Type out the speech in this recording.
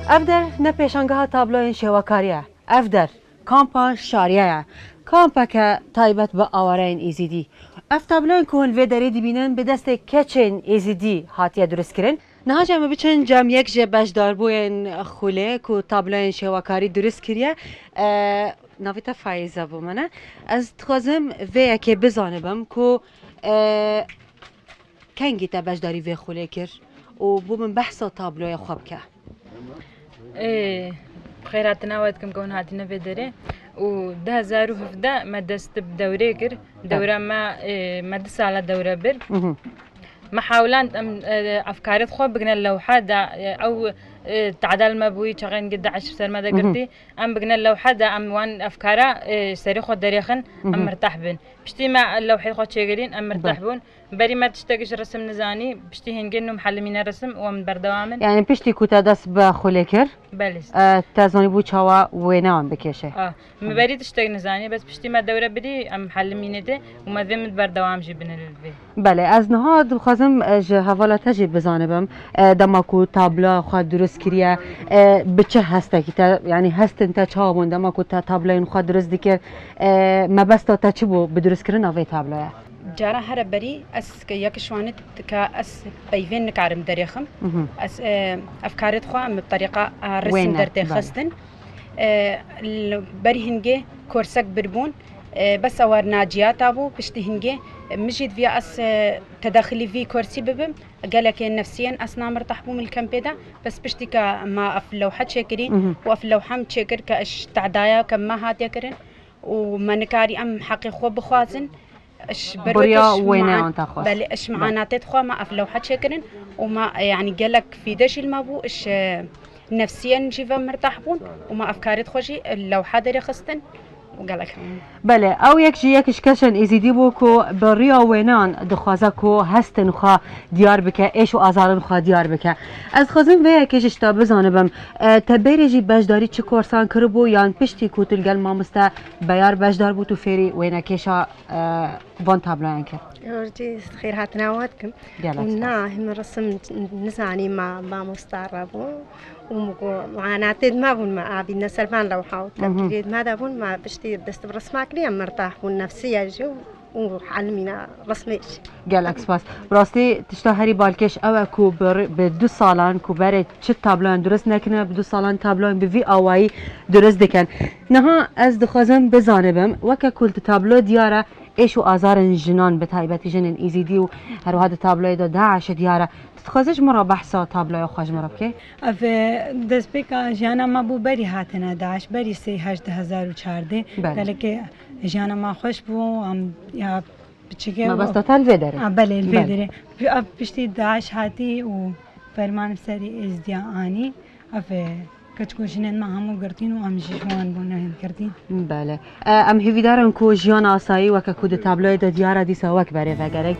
افدر نه پیشانگاه تابلوین شواکاریه افدر کامپا شاریه کامپا که تایبت به آوارین ایزیدی اف تابلوین که هنوی داری دیبینن به دست کچین ایزیدی هاتیه درست کرن نه جمع بچن جمع یک جه بشدار بوین خوله که تابلوین شواکاری درست کریه ناویتا فایزه بو منه از تخوازم وی که بزانبم که کنگی تا بشداری وی خوله کر و بو من بحثا تابلوی خواب که خيراتنا وادكم كون هاتينا بدري و 2017 ما دست بدوري كر دورة ما دس على دورة بر محاولان افكارات خو بقنا اللوحة دا او تعدال ما بوي شغين قد 10 سنة ما قرتي ام بقنا اللوحة دا ام وان افكارا سري خو دريخن ام مرتاح بن بشتي مع اللوحة خو تشيغرين ام مرتاح بون بري ما تشتاقش رسم نزاني بشتي هنجنو محلمين الرسم ومن بردوامن يعني بشتي كوتا دس بخوليكر بلس تازوني بو تشاوا وينام بكيشه مبري تشتاق نزاني بس بشتي ما دورة بدي ام محلمين ده وما ذم بردوام جبنا للفي بله از نهاد خازم حوالا تجي بزانبم دماكو تابلا خود درست كريا بچه هسته که يعني هست انت چاون دماكو تابلا خود درست ديكر ما بس تا چه بو بدرست كرن اوي تابلا جارا هر بري اس ياك شوانت كاس بيفين نكارم دريخم اس افكارت خو بطريقه رسم درتي خستن بري هنجي كورسك بربون بس اور ناجيات ابو بشتي هنجي مجد فيا اس تداخلي في كرسي ببم قالك نفسيا اصلا مرتاح بو من الكامبيدا بس بشتي ما اف لوحه تشكرين واف لوحه تشكر كاش تعدايا كما هات يكرن وما نكاري ام حقي خو بخوازن اش بريا وينه انت خو بل اش معاناتات خو ما اف لوحه تشكرن وما يعني قالك في داش المابو اش نفسيا جيفا مرتاح بون وما افكارت خوشي اللوحه دري خستن وقالك بله او یکش کشن ازیدی بو کو بریا وینان دخوازه کو هستن خو دیار بکه ایش و آزارن خو دیار بکه از خازم و یکش تا بزانبم تبریجی بجداری چه کورسان کربو یان پشتی کوتل گل مامسته بیار بجدار بو تو فری وینا کشا بون تابلوان که ورجي خير هاتناواتكم ونا هم رسم نزاني ما مستعربو ومعاناتي ما بون ما ابي نسلفان لو حاول تبريد ما دابون ما بشتي دست برسماك لي مرتاح والنفسيه جو وعلمينا رسميش قال اكسباس براستي تشتهري بالكش او كو بدو سالان كو بري چه تابلوان درست نکنه بدو سالان تابلوان بفي اواي درست دکن نها از دخوازم بزانبم وكا كل تابلو دياره ايش وآزار جنان بتايبتي جنن ايزيدي و هرو هذا تابلوي دا 10 دياره تتخزج مرة بحثا تابلوي خواج مرة بكي اف دست بيكا جانا ما بو بري هاتنا 10 بري 3014 قالك جانا ما خوش بو ام يا بتشكي ما بس توتال فيدري بله الفيدري اف بشتي 10 هاتي و فرمان سري ازديا اني اف كتكوشنن ما همو قرتين و ام جوان بونه كرتين بله ام هيفيدارن كو جيان اساي وكا كود تابلوي دا ديارا دي سواك بري فغرك